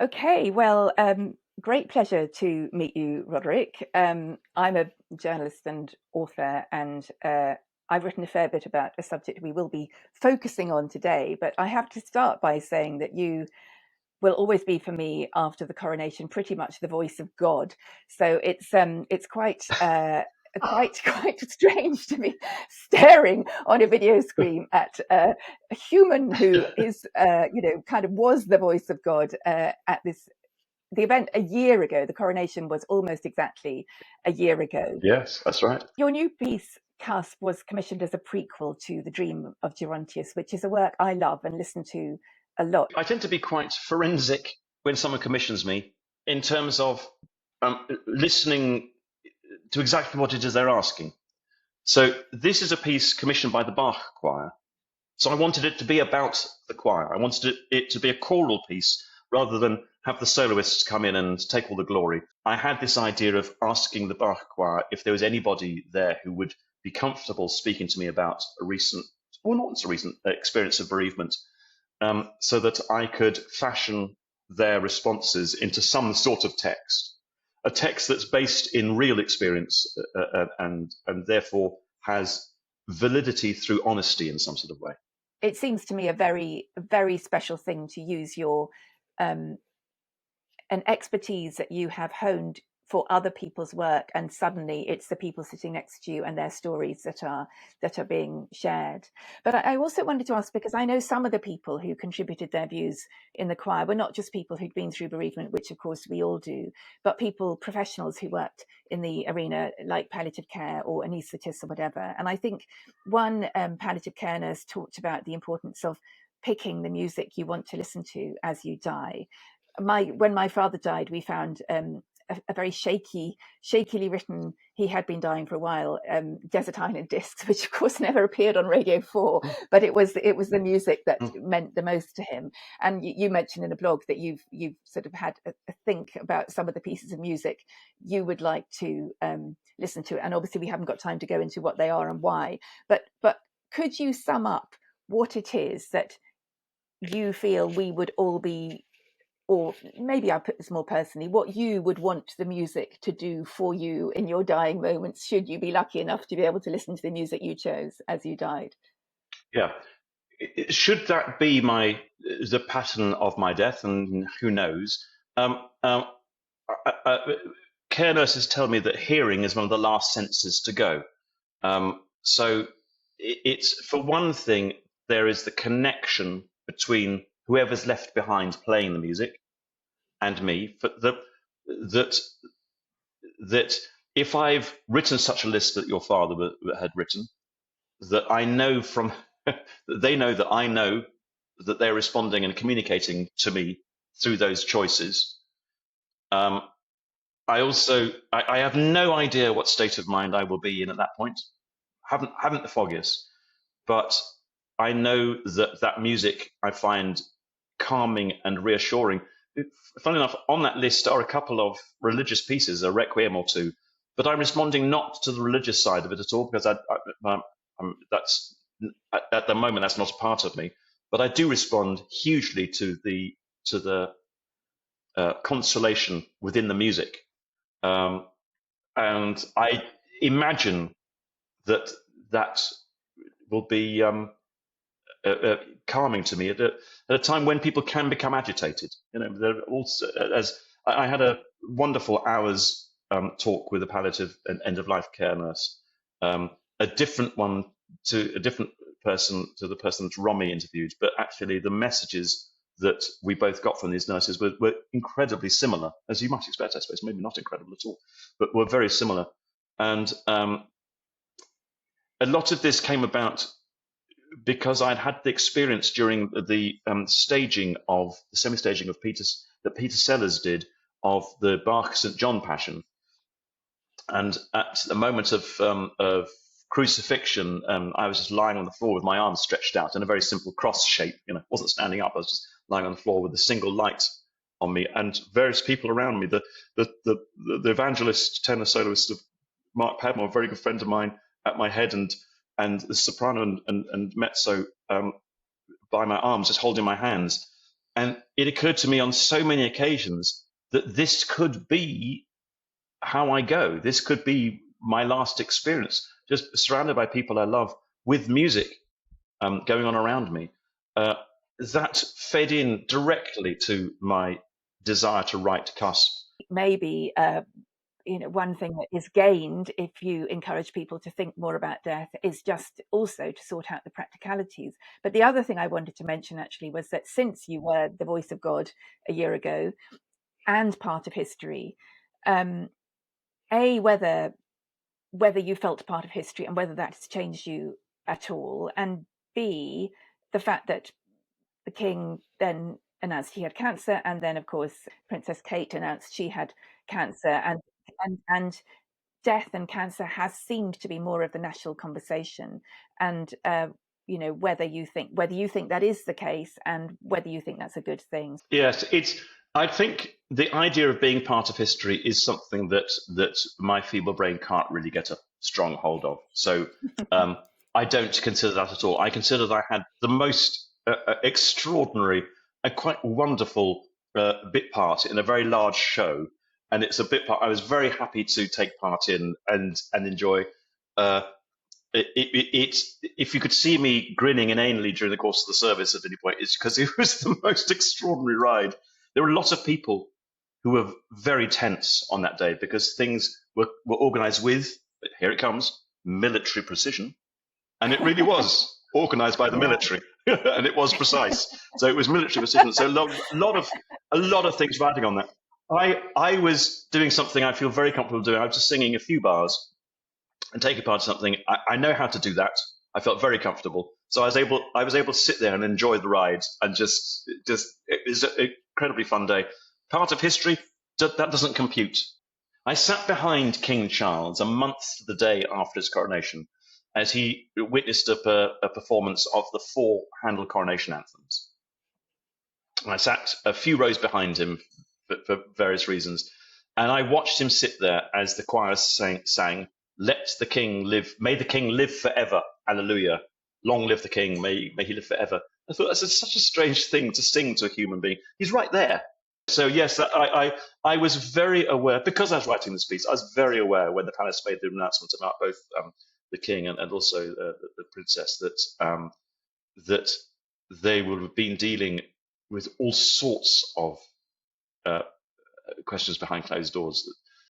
Okay, well, great pleasure to meet you, Roderick. I'm a journalist and author, and I've written a fair bit about a subject we will be focusing on today. But I have to start by saying that you will always be for me after the coronation pretty much the voice of God. So it's quite strange to be staring on a video screen at a human who is kind of was the voice of God at this the event a year ago. The coronation was almost exactly a year ago. Yes, that's right. Your new piece, Cusp, was commissioned as a prequel to The Dream of Gerontius, which is a work I love and listen to a lot. I tend to be quite forensic when someone commissions me in terms of listening to exactly what it is they're asking. So this is a piece commissioned by the Bach Choir. So I wanted it to be about the choir. I wanted it to be a choral piece rather than have the soloists come in and take all the glory. I had this idea of asking the Bach Choir if there was anybody there who would be comfortable speaking to me about a recent, or not so recent, experience of bereavement, so that I could fashion their responses into some sort of text, a text that's based in real experience and therefore has validity through honesty in some sort of way. It seems to me a very special thing to use your an expertise that you have honed for other people's work, and suddenly it's the people sitting next to you and their stories that are being shared. But I also wanted to ask, because I know some of the people who contributed their views in the choir were not just people who'd been through bereavement, which of course we all do, but professionals who worked in the arena, like palliative care or anaesthetists or whatever. And I think one palliative care nurse talked about the importance of picking the music you want to listen to as you die. When my father died, we found a very shakily written, he had been dying for a while, Desert Island Discs, which of course never appeared on Radio 4, but it was the music that meant the most to him. And you mentioned in a blog that you've sort of had a think about some of the pieces of music you would like to listen to, and obviously we haven't got time to go into what they are and why, but could you sum up what it is that you feel we would all be, or maybe I'll put this more personally, what you would want the music to do for you in your dying moments, should you be lucky enough to be able to listen to the music you chose as you died? Yeah. Should that be the pattern of my death, and who knows? Care nurses tell me that hearing is one of the last senses to go. So it's, for one thing, there is the connection between whoever's left behind playing the music and me. That if I've written such a list that your father had written, that I know from that they know that I know that they're responding and communicating to me through those choices. I have no idea what state of mind I will be in at that point. Haven't the foggiest, but I know that music I find calming and reassuring. Funnily enough, on that list are a couple of religious pieces, a requiem or two, but I'm responding not to the religious side of it at all, because that's at the moment that's not a part of me. But I do respond hugely to the consolation within the music, and I imagine that will be calming to me at a time when people can become agitated. They're also, as I had a wonderful hour's talk with a palliative and end of life care nurse, a different one to a different person to the person that Romy interviewed, but actually the messages that we both got from these nurses were incredibly similar, as you might expect, I suppose, maybe not incredible at all, but were very similar. And a lot of this came about because I'd had the experience during the semi-staging of that Peter Sellers did of the Bach St. John Passion. And at the moment of crucifixion, I was just lying on the floor with my arms stretched out in a very simple cross shape. Wasn't standing up. I was just lying on the floor with a single light on me, and various people around me. The evangelist, tenor soloist of Mark Padmore, a very good friend of mine, at my head, and the soprano and mezzo by my arms, just holding my hands. And it occurred to me on so many occasions that this could be how I go. This could be my last experience, just surrounded by people I love with music going on around me. That fed in directly to my desire to write Cusp. Maybe one thing that is gained if you encourage people to think more about death is just also to sort out the practicalities. But the other thing I wanted to mention actually was that since you were the voice of God a year ago and part of history, whether you felt part of history and whether that has changed you at all, and B, the fact that the king then announced he had cancer, and then of course Princess Kate announced she had cancer, and death and cancer has seemed to be more of the national conversation. And whether you think that is the case, and whether you think that's a good thing. Yes, I think the idea of being part of history is something that my feeble brain can't really get a strong hold of. So I don't consider that at all. I consider that I had the most extraordinary and quite wonderful bit part in a very large show, and it's a bit part I was very happy to take part in and enjoy. If you could see me grinning inanely during the course of the service at any point, it's because it was the most extraordinary ride. There were lots of people who were very tense on that day because things were organized with, here it comes, military precision. And it really was organized by the military, and it was precise. So it was military precision. So a lot of things riding on that. I was doing something I feel very comfortable doing. I was just singing a few bars and taking part in something. I know how to do that. I felt very comfortable. So I was able to sit there and enjoy the ride, and just it was an incredibly fun day. Part of history, that doesn't compute. I sat behind King Charles a month to the day after his coronation as he witnessed a performance of the 4 Handel coronation anthems. And I sat a few rows behind him for various reasons, and I watched him sit there as the choir sang, "Let the King live, may the King live forever, Alleluia, long live the King, may he live forever." I thought that's such a strange thing to sing to a human being. He's right there. So yes, I was very aware, because I was writing this piece, I was very aware when the palace made the announcement about both the king and also the princess that they would have been dealing with all sorts of questions behind closed doors